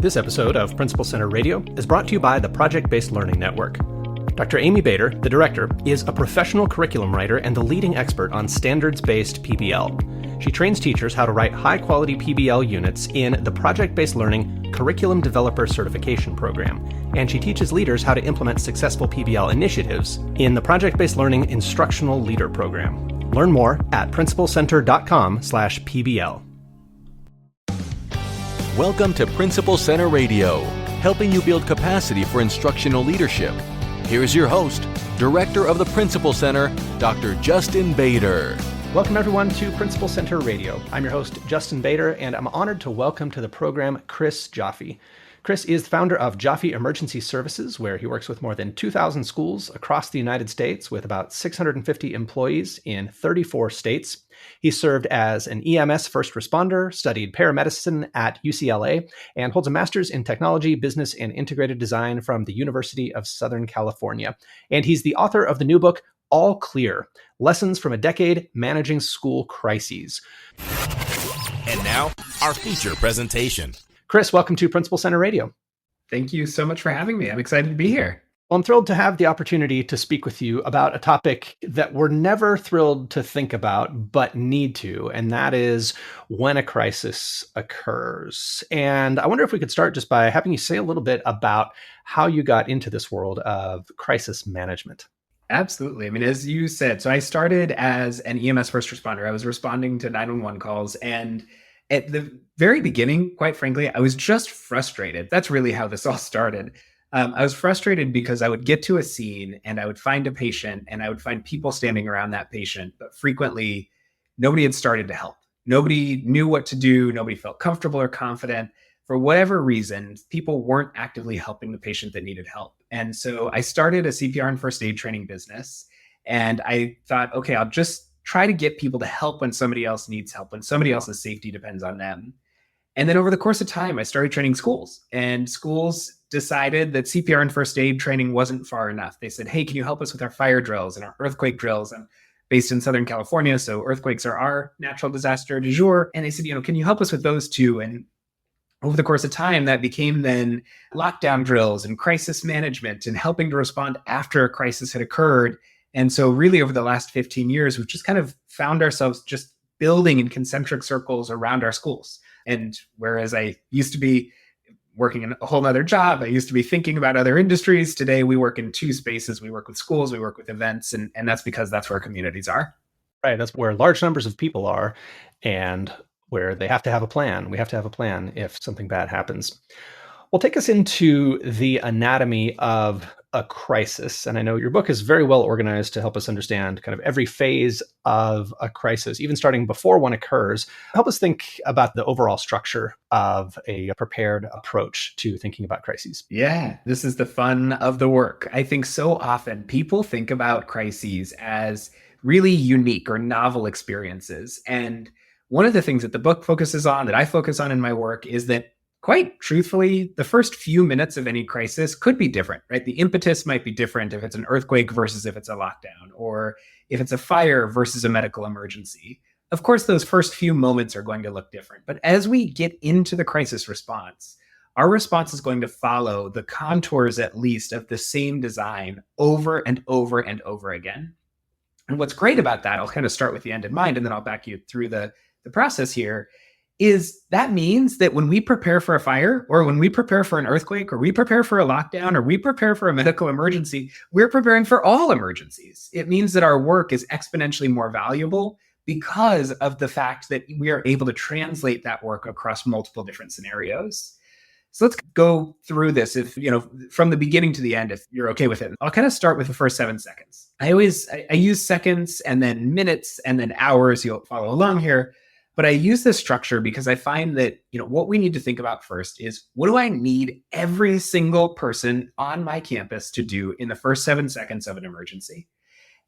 This episode of Principal Center Radio is brought to you by the Project-Based Learning Network. Dr. Amy Bader, the director, is a professional curriculum writer and the leading expert on standards-based PBL. She trains teachers how to write high-quality PBL units in the Project-Based Learning Curriculum Developer Certification Program, and she teaches leaders how to implement successful PBL initiatives in the Project-Based Learning Instructional Leader Program. Learn more at principalcenter.com/PBL. Welcome to Principal Center Radio, helping you build capacity for instructional leadership. Here's your host, Director of the Principal Center, Dr. Justin Bader. Welcome everyone to Principal Center Radio. I'm your host, Justin Bader, and I'm honored to welcome to the program Chris Joffe. Chris is the founder of Joffe Emergency Services, where he works with more than 2,000 schools across the United States with about 650 employees in 34 states. He served as an EMS first responder, studied paramedicine at UCLA, and holds a master's in technology, business, and integrated design from the University of Southern California. And he's the author of the new book, All Clear: Lessons from a Decade Managing School Crises. And now, our feature presentation. Chris, welcome to Principal Center Radio. Thank you so much for having me. I'm excited to be here. Well, I'm thrilled to have the opportunity to speak with you about a topic that we're never thrilled to think about, but need to, and that is when a crisis occurs. And I wonder if we could start just by having you say a little bit about how you got into this world of crisis management. Absolutely. I mean, as you said, so I started as an EMS first responder. I was responding to 911 calls, and at the very beginning, quite frankly, I was just frustrated. That's really how this all started. I was frustrated because I would get to a scene and I would find a patient and I would find people standing around that patient, but frequently nobody had started to help. Nobody knew what to do. Nobody felt comfortable or confident. For whatever reason, people weren't actively helping the patient that needed help. And so I started a CPR and first aid training business. And I thought, okay, I'll just try to get people to help when somebody else needs help, when somebody else's safety depends on them. And then over the course of time, I started training schools, and schools decided that CPR and first aid training wasn't far enough. They said, hey, can you help us with our fire drills and our earthquake drills? I'm based in Southern California, so earthquakes are our natural disaster du jour. And they said, can you help us with those too? And over the course of time, that became then lockdown drills and crisis management and helping to respond after a crisis had occurred. And so really over the last 15 years, we've just kind of found ourselves just building in concentric circles around our schools. And whereas I used to be working in a whole nother job, I used to be thinking about other industries. Today, we work in two spaces. We work with schools, we work with events, and that's because that's where communities are. Right. That's where large numbers of people are and where they have to have a plan. We have to have a plan if something bad happens. Well, take us into the anatomy of a crisis. And I know your book is very well organized to help us understand kind of every phase of a crisis, even starting before one occurs. Help us think about the overall structure of a prepared approach to thinking about crises. Yeah, this is the fun of the work. I think so often people think about crises as really unique or novel experiences. And one of the things that the book focuses on, that I focus on in my work, is that quite truthfully, the first few minutes of any crisis could be different, right? The impetus might be different if it's an earthquake versus if it's a lockdown, or if it's a fire versus a medical emergency. Of course, those first few moments are going to look different. But as we get into the crisis response, our response is going to follow the contours, at least, of the same design over and over and over again. And what's great about that, I'll kind of start with the end in mind, and then I'll back you through the process here, is that means that when we prepare for a fire, or when we prepare for an earthquake, or we prepare for a lockdown, or we prepare for a medical emergency, we're preparing for all emergencies. It means that our work is exponentially more valuable because of the fact that we are able to translate that work across multiple different scenarios. So let's go through this, from the beginning to the end, if you're okay with it. I'll kind of start with the first 7 seconds. I use seconds and then minutes and then hours. You'll follow along here. But I use this structure because I find that, what we need to think about first is, what do I need every single person on my campus to do in the first 7 seconds of an emergency?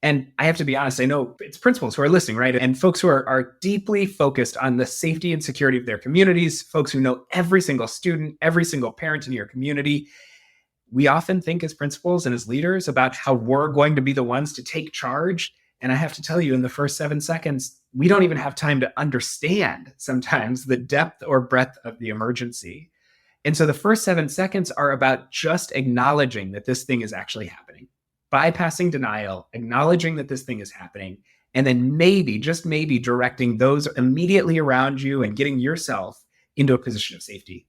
And I have to be honest, I know it's principals who are listening, right? And folks who are deeply focused on the safety and security of their communities, folks who know every single student, every single parent in your community. We often think as principals and as leaders about how we're going to be the ones to take charge. And I have to tell you, in the first 7 seconds, we don't even have time to understand sometimes the depth or breadth of the emergency. And so the first 7 seconds are about just acknowledging that this thing is actually happening, bypassing denial, acknowledging that this thing is happening, and then maybe, just maybe, directing those immediately around you and getting yourself into a position of safety.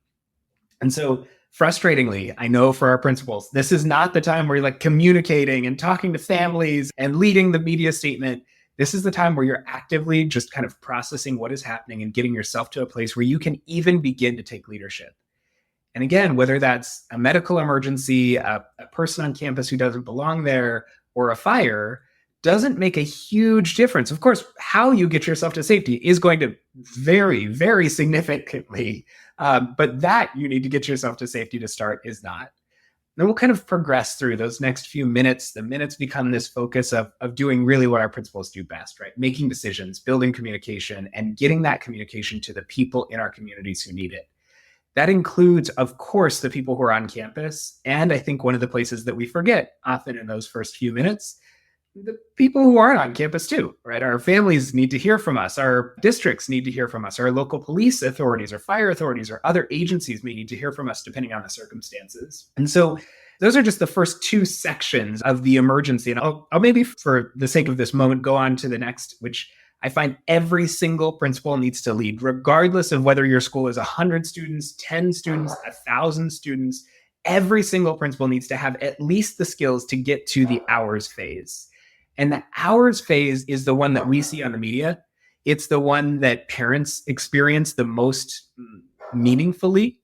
And so frustratingly, I know for our principals, this is not the time where you're like communicating and talking to families and leading the media statement. This is the time where you're actively just kind of processing what is happening and getting yourself to a place where you can even begin to take leadership. And again, whether that's a medical emergency, a person on campus who doesn't belong there, or a fire, doesn't make a huge difference. Of course, how you get yourself to safety is going to vary very significantly. But that you need to get yourself to safety to start is not. Then we'll kind of progress through those next few minutes. The minutes become this focus of doing really what our principals do best, right? Making decisions, building communication, and getting that communication to the people in our communities who need it. That includes, of course, the people who are on campus. And I think one of the places that we forget often in those first few minutes, the people who aren't on campus too, right? Our families need to hear from us. Our districts need to hear from us. Our local police authorities or fire authorities or other agencies may need to hear from us depending on the circumstances. And so those are just the first two sections of the emergency. And I'll maybe, for the sake of this moment, go on to the next, which I find every single principal needs to lead, regardless of whether your school is 100 students, 10 students, 1,000 students. Every single principal needs to have at least the skills to get to the hours phase. And the hours phase is the one that we see on the media. It's the one that parents experience the most meaningfully.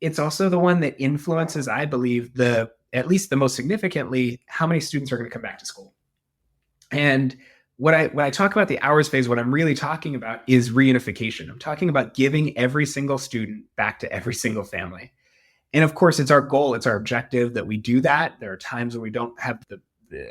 It's also the one that influences, I believe, at least the most significantly, how many students are going to come back to school. And when I talk about the hours phase, what I'm really talking about is reunification. I'm talking about giving every single student back to every single family. And of course, it's our goal, it's our objective that we do that. There are times when we don't have the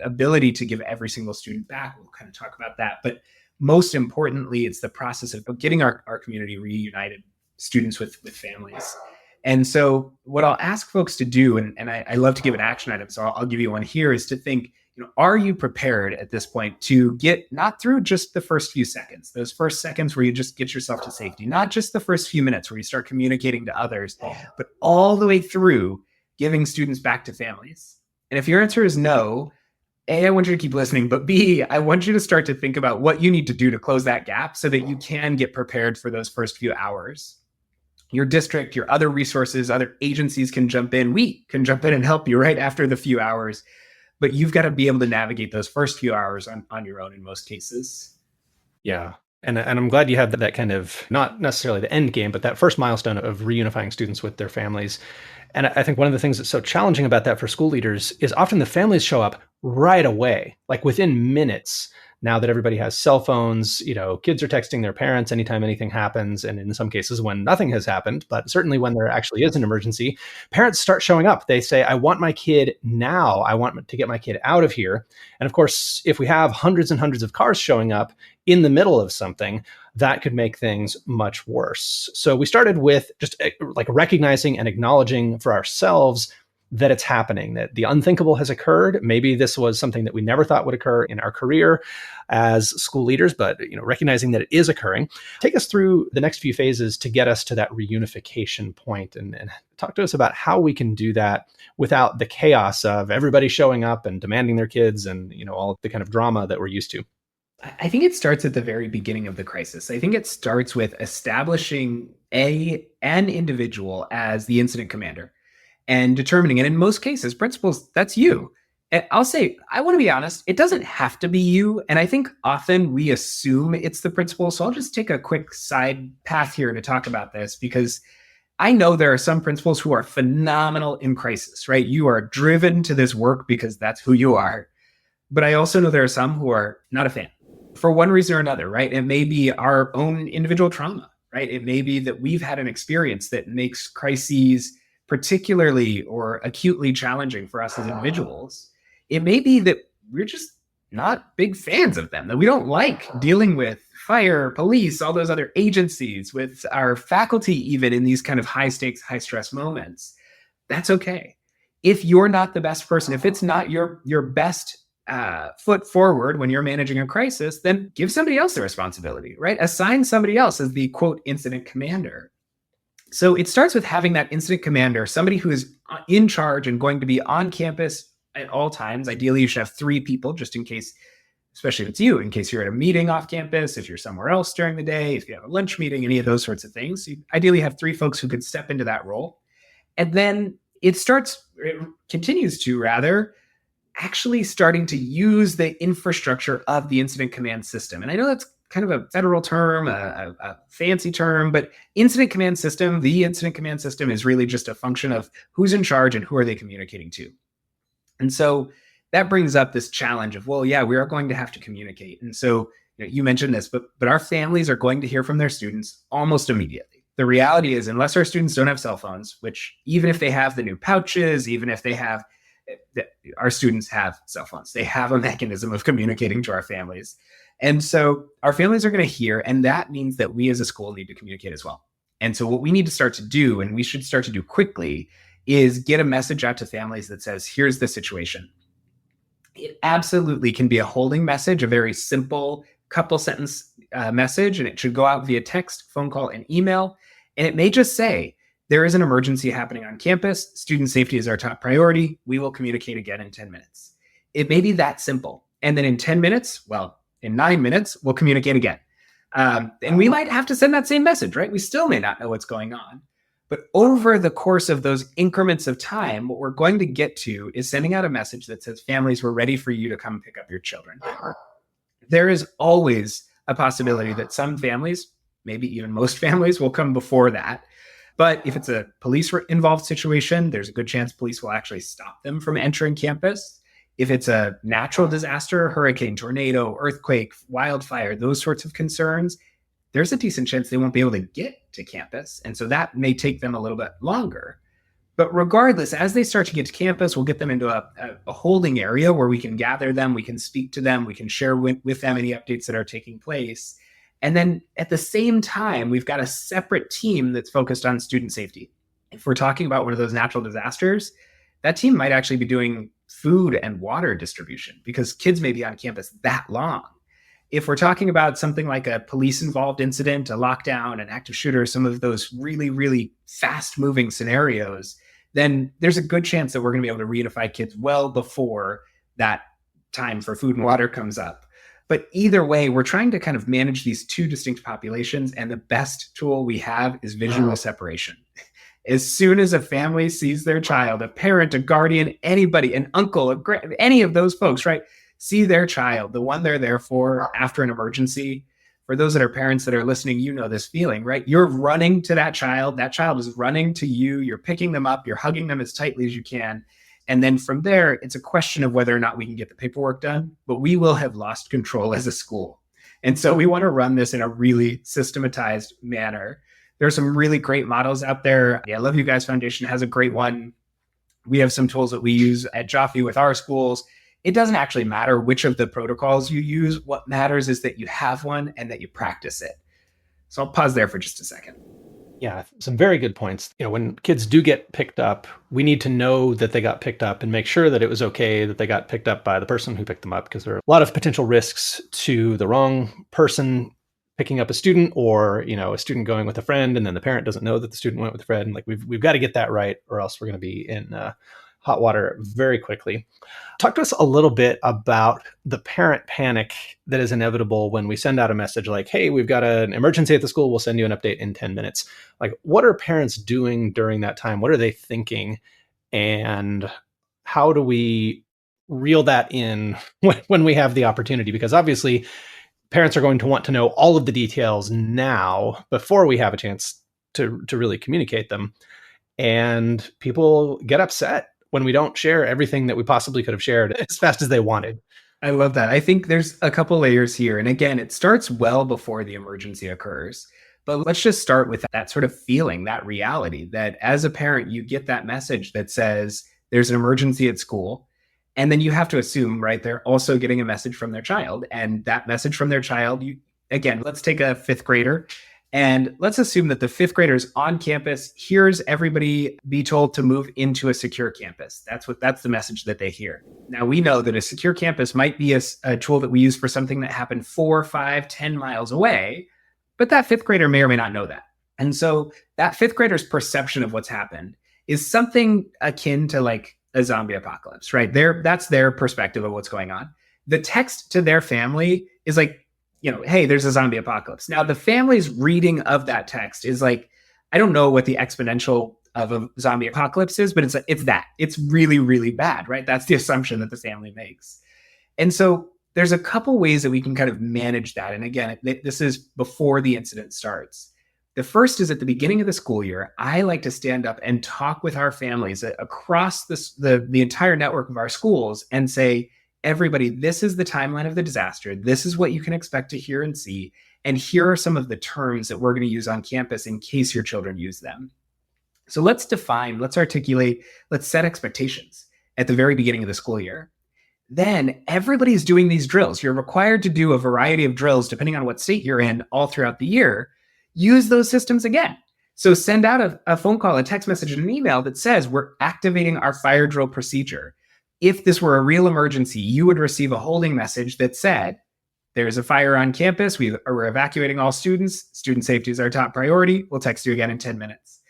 ability to give every single student back. We'll kind of talk about that. But most importantly, it's the process of getting our community reunited, students with families. And so what I'll ask folks to do, and I love to give an action item, so I'll give you one here, is to think, are you prepared at this point to get not through just the first few seconds, those first seconds where you just get yourself to safety, not just the first few minutes where you start communicating to others, but all the way through giving students back to families? And if your answer is no, A, I want you to keep listening, but B, I want you to start to think about what you need to do to close that gap so that you can get prepared for those first few hours. Your district, your other resources, other agencies can jump in. We can jump in and help you right after the few hours. But you've got to be able to navigate those first few hours on your own in most cases. Yeah. And I'm glad you had that kind of, not necessarily the end game, but that first milestone of reunifying students with their families. And I think one of the things that's so challenging about that for school leaders is often the families show up right away, like within minutes. Now that everybody has cell phones, kids are texting their parents anytime anything happens. And in some cases when nothing has happened, but certainly when there actually is an emergency, parents start showing up. They say, I want my kid now. I want to get my kid out of here. And of course, if we have hundreds and hundreds of cars showing up in the middle of something, that could make things much worse. So we started with just like recognizing and acknowledging for ourselves that it's happening, that the unthinkable has occurred. Maybe this was something that we never thought would occur in our career as school leaders, but recognizing that it is occurring. Take us through the next few phases to get us to that reunification point, and talk to us about how we can do that without the chaos of everybody showing up and demanding their kids and all the kind of drama that we're used to. I think it starts at the very beginning of the crisis. I think it starts with establishing an individual as the incident commander and determining, and in most cases, principals, that's you. And I'll say, I want to be honest, it doesn't have to be you. And I think often we assume it's the principal. So I'll just take a quick side path here to talk about this, because I know there are some principals who are phenomenal in crisis, right? You are driven to this work because that's who you are. But I also know there are some who are not a fan for one reason or another, right? It may be our own individual trauma, right? It may be that we've had an experience that makes crises particularly or acutely challenging for us as individuals. It may be that we're just not big fans of them, that we don't like dealing with fire, police, all those other agencies, with our faculty, even in these kind of high stakes, high stress moments. That's okay. If you're not the best person, if it's not your best foot forward when you're managing a crisis, then give somebody else the responsibility, right? Assign somebody else as the quote incident commander. So it starts with having that incident commander, somebody who is in charge and going to be on campus at all times. Ideally, you should have 3 people just in case, especially if it's you, in case you're at a meeting off campus, if you're somewhere else during the day, if you have a lunch meeting, any of those sorts of things. You ideally have 3 folks who could step into that role. And then it continues to rather, actually starting to use the infrastructure of the incident command system. And I know that's kind of a federal term, a fancy term, but the incident command system is really just a function of who's in charge and who are they communicating to. And so that brings up this challenge of, well, yeah, we are going to have to communicate. And so you mentioned this, but our families are going to hear from their students almost immediately. The reality is, unless our students don't have cell phones, which even if they have the new pouches, even if they have, our students have cell phones, they have a mechanism of communicating to our families. And so our families are going to hear, and that means that we as a school need to communicate as well. And so what we need to start to do, and we should start to do quickly, is get a message out to families that says, here's the situation. It absolutely can be a holding message, a very simple couple sentence message, and it should go out via text, phone call, and email. And it may just say, there is an emergency happening on campus. Student safety is our top priority. We will communicate again in 10 minutes. It may be that simple. And then in 10 minutes, in 9 minutes, we'll communicate again. And we might have to send that same message, right? We still may not know what's going on. But over the course of those increments of time, what we're going to get to is sending out a message that says, families, we're ready for you to come pick up your children. There is always a possibility that some families, maybe even most families, will come before that. But if it's a police-involved situation, there's a good chance police will actually stop them from entering campus. If it's a natural disaster, hurricane, tornado, earthquake, wildfire, those sorts of concerns, there's a decent chance they won't be able to get to campus. And so that may take them a little bit longer. But regardless, as they start to get to campus, we'll get them into a holding area where we can gather them, we can speak to them, we can share with them any updates that are taking place. And then at the same time, we've got a separate team that's focused on student safety. If we're talking about one of those natural disasters, that team might actually be doing food and water distribution because kids may be on campus that long. If we're talking about something like a police-involved incident, a lockdown, an active shooter, some of those really, really fast-moving scenarios, then there's a good chance that we're going to be able to reunify kids well before that time for food and water comes up. But either way, we're trying to kind of manage these 2 distinct populations, and the best tool we have is visual separation. As soon as a family sees their child, a parent, a guardian, anybody, an uncle, any of those folks, right, see their child, the one they're there for after an emergency. For those that are parents that are listening, you know this feeling, right? You're running to that child is running to you, you're picking them up, you're hugging them as tightly as you can. And then from there, it's a question of whether or not we can get the paperwork done, but we will have lost control as a school. And so we want to run this in a really systematized manner. There are some really great models out there. The I Love You Guys Foundation has a great one. We have some tools that we use at Joffe with our schools. It doesn't actually matter which of the protocols you use. What matters is that you have one and that you practice it. So I'll pause there for just a second. Yeah, some very good points. When kids do get picked up, we need to know that they got picked up and make sure that it was okay that they got picked up by the person who picked them up, because there are a lot of potential risks to the wrong person picking up a student, or a student going with a friend and then the parent doesn't know that the student went with a friend. Like we've got to get that right, or else we're going to be in hot water very quickly. Talk to us a little bit about the parent panic that is inevitable when we send out a message like, hey, we've got an emergency at the school. We'll send you an update in 10 minutes. Like, what are parents doing during that time? What are they thinking? And how do we reel that in when we have the opportunity? Because obviously parents are going to want to know all of the details now before we have a chance to really communicate them. And people get upset when we don't share everything that we possibly could have shared as fast as they wanted. I love that. I think there's a couple layers here. And again, it starts well before the emergency occurs. But let's just start with that sort of feeling, that reality that as a parent, you get that message that says there's an emergency at school. And then you have to assume, right, they're also getting a message from their child. And that message from their child, again, let's take a 5th grader. And let's assume that the 5th graders on campus hears everybody be told to move into a secure campus. That's the message that they hear. Now, we know that a secure campus might be a tool that we use for something that happened 4, 5, 10 miles away, but that 5th grader may or may not know that. And so that fifth grader's perception of what's happened is something akin to like a zombie apocalypse, right? That's their perspective of what's going on. The text to their family is like, hey, there's a zombie apocalypse. Now, the family's reading of that text is like, I don't know what the exponential of a zombie apocalypse is, but it's really, really bad, right? That's the assumption that the family makes. And so there's a couple ways that we can kind of manage that. And again, this is before the incident starts. The first is at the beginning of the school year, I like to stand up and talk with our families across the entire network of our schools and say, everybody, this is the timeline of the disaster. This is what you can expect to hear and see. And here are some of the terms that we're going to use on campus in case your children use them. So let's define, let's articulate, let's set expectations at the very beginning of the school year. Then everybody's doing these drills. You're required to do a variety of drills depending on what state you're in all throughout the year. Use those systems again. So send out a phone call, a text message, and an email that says we're activating our fire drill procedure. If this were a real emergency, you would receive a holding message that said, there's a fire on campus. We're evacuating all students. Student safety is our top priority. We'll text you again in 10 minutes.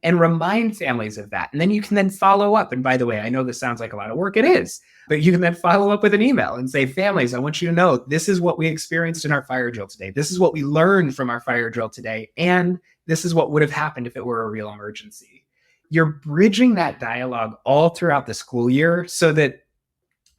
And remind families of that. And then you can then follow up. And by the way, I know this sounds like a lot of work. It is. But you can then follow up with an email and say, families, I want you to know this is what we experienced in our fire drill today. This is what we learned from our fire drill today. And this is what would have happened if it were a real emergency. You're bridging that dialogue all throughout the school year so that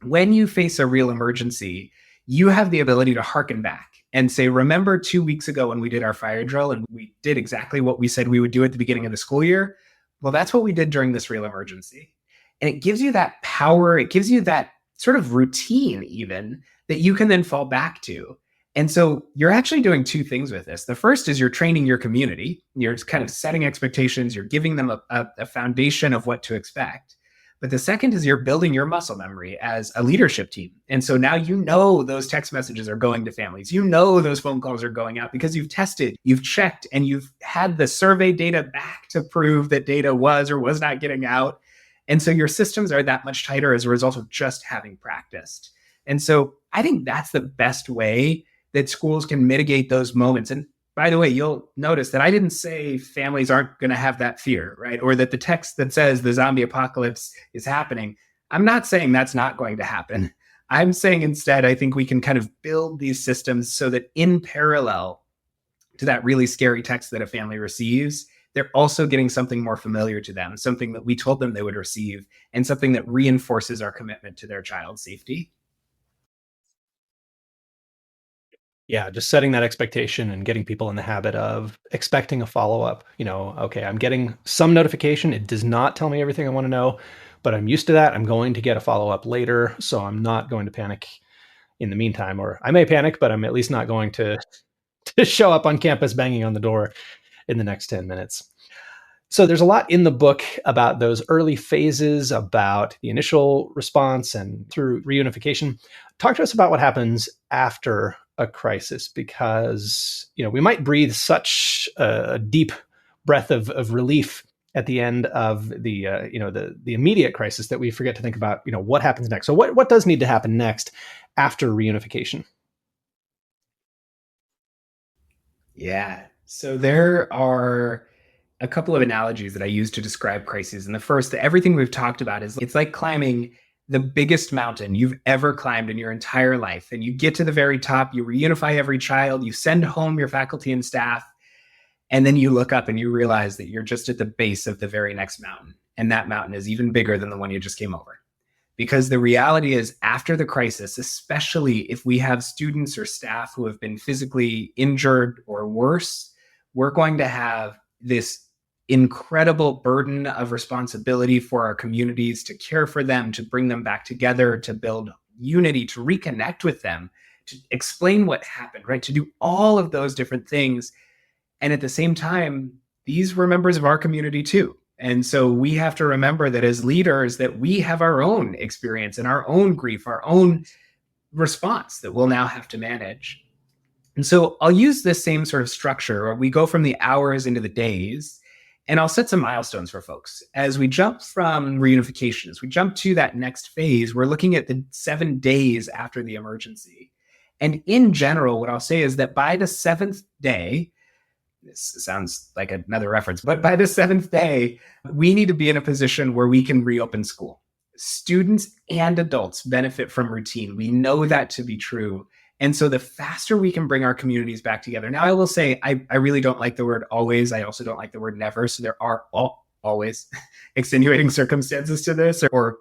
when you face a real emergency, you have the ability to hearken back and say, remember 2 weeks ago when we did our fire drill and we did exactly what we said we would do at the beginning of the school year? Well, that's what we did during this real emergency. And it gives you that power. It gives you that sort of routine even that you can then fall back to. And so you're actually doing two things with this. The first is you're training your community. You're kind of setting expectations. You're giving them a foundation of what to expect. But the second is you're building your muscle memory as a leadership team. And so now you know those text messages are going to families. You know those phone calls are going out because you've tested, you've checked, and you've had the survey data back to prove that data was or was not getting out. And so your systems are that much tighter as a result of just having practiced. And so I think that's the best way that schools can mitigate those moments. And by the way, you'll notice that I didn't say families aren't going to have that fear, right? Or that the text that says the zombie apocalypse is happening. I'm not saying that's not going to happen. I'm saying instead, I think we can kind of build these systems so that in parallel to that really scary text that a family receives, they're also getting something more familiar to them, something that we told them they would receive, and something that reinforces our commitment to their child's safety. Yeah, just setting that expectation and getting people in the habit of expecting a follow-up. Okay, I'm getting some notification. It does not tell me everything I want to know, but I'm used to that. I'm going to get a follow-up later, so I'm not going to panic in the meantime. Or I may panic, but I'm at least not going to show up on campus banging on the door in the next 10 minutes. So there's a lot in the book about those early phases, about the initial response and through reunification. Talk to us about what happens after a crisis, because we might breathe such a deep breath of relief at the end of the immediate crisis that we forget to think about what happens next. So what does need to happen next after reunification? Yeah. So there are a couple of analogies that I use to describe crises. And the first, everything we've talked about is it's like climbing the biggest mountain you've ever climbed in your entire life. And you get to the very top, you reunify every child, you send home your faculty and staff, and then you look up and you realize that you're just at the base of the very next mountain. And that mountain is even bigger than the one you just came over. Because the reality is, after the crisis, especially if we have students or staff who have been physically injured or worse, we're going to have this incredible burden of responsibility for our communities to care for them, to bring them back together, to build unity, to reconnect with them, to explain what happened, right? To do all of those different things. And at the same time, these were members of our community too. And so we have to remember that as leaders, that we have our own experience and our own grief, our own response that we'll now have to manage. And so I'll use this same sort of structure where we go from the hours into the days, and I'll set some milestones for folks. As we jump from reunification, as we jump to that next phase, we're looking at the 7 days after the emergency. And in general, what I'll say is that by the 7th day, this sounds like another reference, but by the 7th day, we need to be in a position where we can reopen school. Students and adults benefit from routine. We know that to be true. And so the faster we can bring our communities back together. Now, I will say, I really don't like the word always. I also don't like the word never. So there are always extenuating circumstances to this, or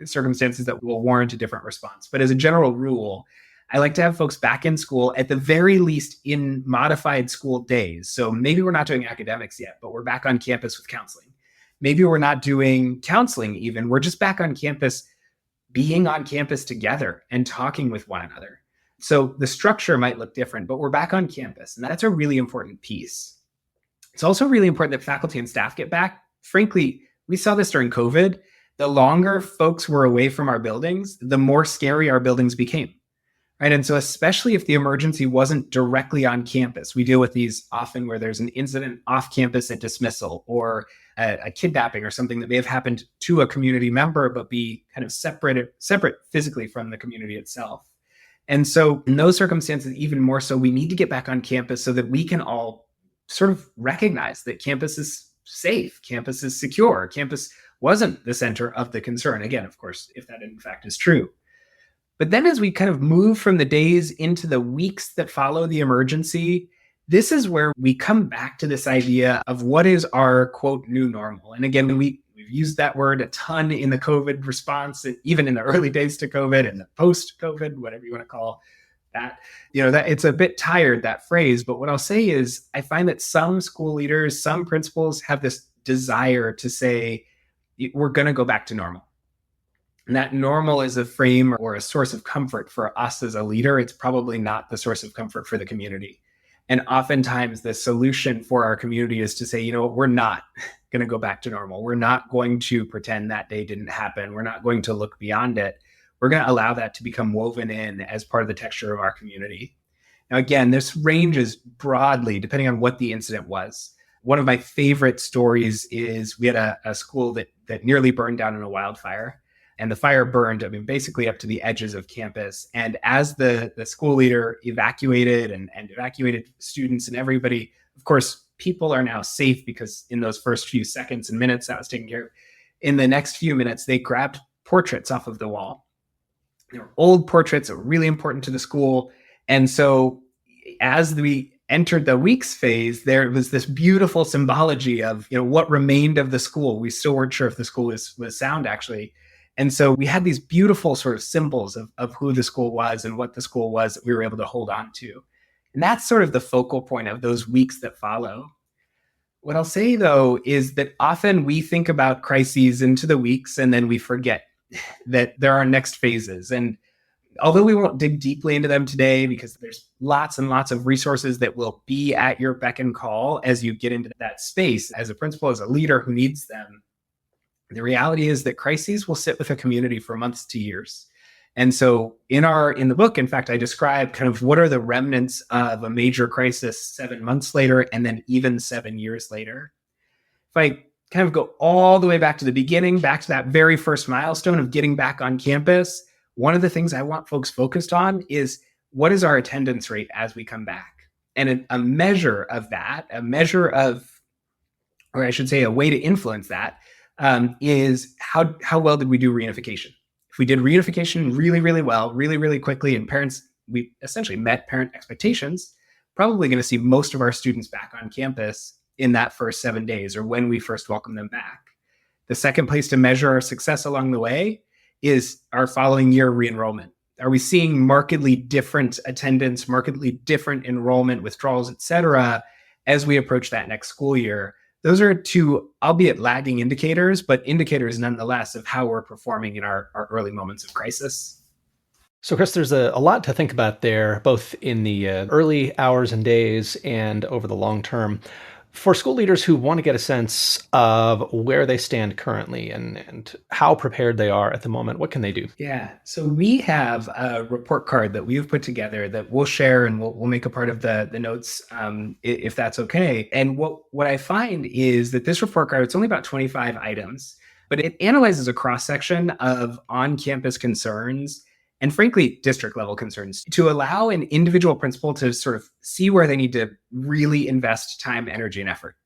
circumstances that will warrant a different response. But as a general rule, I like to have folks back in school, at the very least in modified school days. So maybe we're not doing academics yet, but we're back on campus with counseling. Maybe we're not doing counseling even. We're just back on campus, being on campus together and talking with one another. So the structure might look different, but we're back on campus. And that's a really important piece. It's also really important that faculty and staff get back. Frankly, we saw this during COVID. The longer folks were away from our buildings, the more scary our buildings became. Right. And so especially if the emergency wasn't directly on campus, we deal with these often where there's an incident off campus at dismissal, or a kidnapping or something that may have happened to a community member, but be kind of separate physically from the community itself. And so in those circumstances, even more so, we need to get back on campus so that we can all sort of recognize that campus is safe, campus is secure, campus wasn't the center of the concern. Again, of course, if that in fact is true. But then as we kind of move from the days into the weeks that follow the emergency, this is where we come back to this idea of what is our, quote, new normal. And again, we've used that word a ton in the COVID response, even in the early days to COVID and the post-COVID, whatever you want to call that. That it's a bit tired, that phrase. But what I'll say is I find that some school leaders, some principals have this desire to say, we're going to go back to normal. And that normal is a frame or a source of comfort for us as a leader. It's probably not the source of comfort for the community. And oftentimes the solution for our community is to say, we're not going to go back to normal. We're not going to pretend that day didn't happen. We're not going to look beyond it. We're going to allow that to become woven in as part of the texture of our community. Now, again, this ranges broadly depending on what the incident was. One of my favorite stories is we had a school that nearly burned down in a wildfire. And the fire burned, basically up to the edges of campus. And as the school leader evacuated and evacuated students and everybody, of course, people are now safe because in those first few seconds and minutes that was taken care of. In the next few minutes, they grabbed portraits off of the wall. They were old portraits that were really important to the school. And so as we entered the weeks phase, there was this beautiful symbology of, what remained of the school. We still weren't sure if the school was sound, actually. And so we had these beautiful sort of symbols of who the school was and what the school was that we were able to hold on to. And that's sort of the focal point of those weeks that follow. What I'll say, though, is that often we think about crises into the weeks and then we forget that there are next phases. And although we won't dig deeply into them today because there's lots and lots of resources that will be at your beck and call as you get into that space as a principal, as a leader who needs them, the reality is that crises will sit with a community for months to years. And so in the book, in fact, I describe kind of what are the remnants of a major crisis 7 months later, and then even 7 years later. If I kind of go all the way back to the beginning, back to that very first milestone of getting back on campus, one of the things I want folks focused on is what is our attendance rate as we come back? And a measure of that, a way to influence that, is how well did we do reunification? If we did reunification really, really well, really, really quickly, and we essentially met parent expectations, probably going to see most of our students back on campus in that first 7 days or when we first welcome them back. The second place to measure our success along the way is our following year re-enrollment. Are we seeing markedly different attendance, markedly different enrollment, withdrawals, et cetera, as we approach that next school year? Those are two, albeit lagging indicators, but indicators nonetheless of how we're performing in our early moments of crisis. So, Chris, there's a lot to think about there, both in the early hours and days and over the long term. For school leaders who want to get a sense of where they stand currently and how prepared they are at the moment, what can they do? Yeah, so we have a report card that we've put together that we'll share and we'll make a part of the notes if that's okay. And what I find is that this report card, it's only about 25 items, but it analyzes a cross-section of on-campus concerns and frankly, district level concerns, to allow an individual principal to sort of see where they need to really invest time, energy, and effort.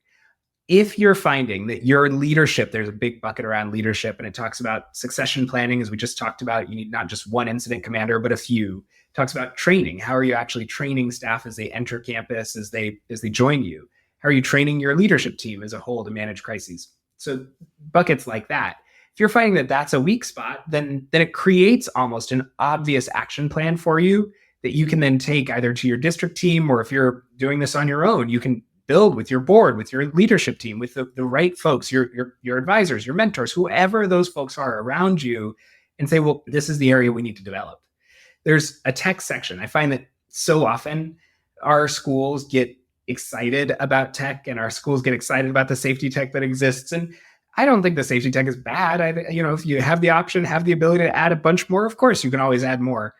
If you're finding that your leadership, there's a big bucket around leadership, and it talks about succession planning, as we just talked about. You need not just one incident commander, but a few. It talks about training. How are you actually training staff as they enter campus, as they join you? How are you training your leadership team as a whole to manage crises? So buckets like that. If you're finding that that's a weak spot, then it creates almost an obvious action plan for you that you can then take either to your district team, or if you're doing this on your own, you can build with your board, with your leadership team, with the right folks, your advisors, your mentors, whoever those folks are around you, and say, well, this is the area we need to develop. There's a tech section. I find that so often our schools get excited about tech, and our schools get excited about the safety tech that exists. And I don't think the safety tech is bad. If you have the option, have the ability to add a bunch more, of course, you can always add more.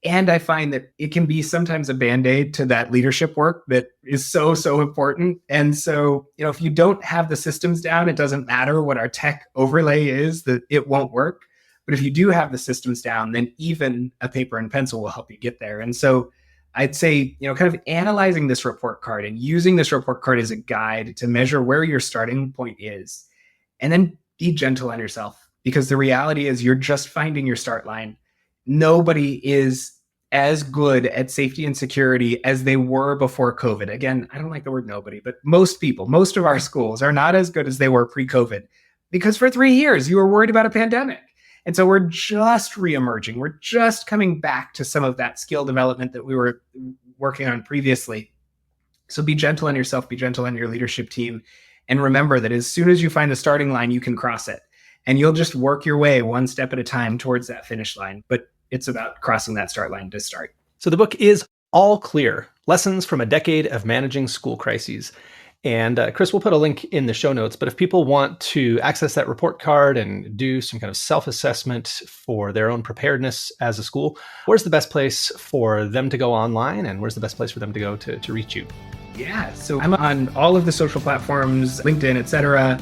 And I find that it can be sometimes a Band-Aid to that leadership work that is so, so important. And so, if you don't have the systems down, it doesn't matter what our tech overlay is, that it won't work. But if you do have the systems down, then even a paper and pencil will help you get there. And so I'd say, kind of analyzing this report card and using this report card as a guide to measure where your starting point is. And then be gentle on yourself, because the reality is you're just finding your start line. Nobody is as good at safety and security as they were before COVID. Again, I don't like the word nobody, but most people, most of our schools are not as good as they were pre-COVID, because for 3 years you were worried about a pandemic. And so we're just reemerging. We're just coming back to some of that skill development that we were working on previously. So be gentle on yourself, be gentle on your leadership team. And remember that as soon as you find the starting line, you can cross it. And you'll just work your way one step at a time towards that finish line. But it's about crossing that start line to start. So the book is All Clear: Lessons from a Decade of Managing School Crises. And Chris, we'll put a link in the show notes, but if people want to access that report card and do some kind of self-assessment for their own preparedness as a school, where's the best place for them to go online, and where's the best place for them to go to reach you? Yeah, so I'm on all of the social platforms, LinkedIn, etc.,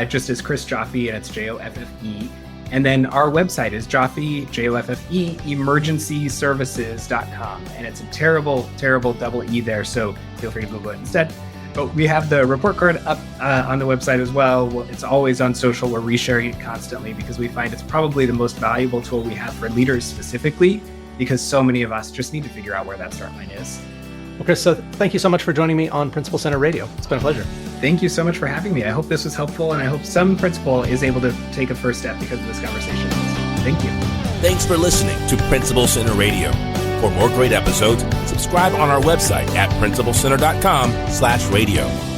just as Chris Joffe, and it's Joffe. And then our website is Joffe, Joffe, emergencyservices.com. And it's a terrible, terrible double E there, so feel free to Google it instead. But we have the report card up on the website as well. It's always on social. We're resharing it constantly because we find it's probably the most valuable tool we have for leaders specifically, because so many of us just need to figure out where that start line is. Well, Chris, so thank you so much for joining me on Principal Center Radio. It's been a pleasure. Thank you so much for having me. I hope this was helpful, and I hope some principal is able to take a first step because of this conversation. Thank you. Thanks for listening to Principal Center Radio. For more great episodes, subscribe on our website at principalcenter.com/radio.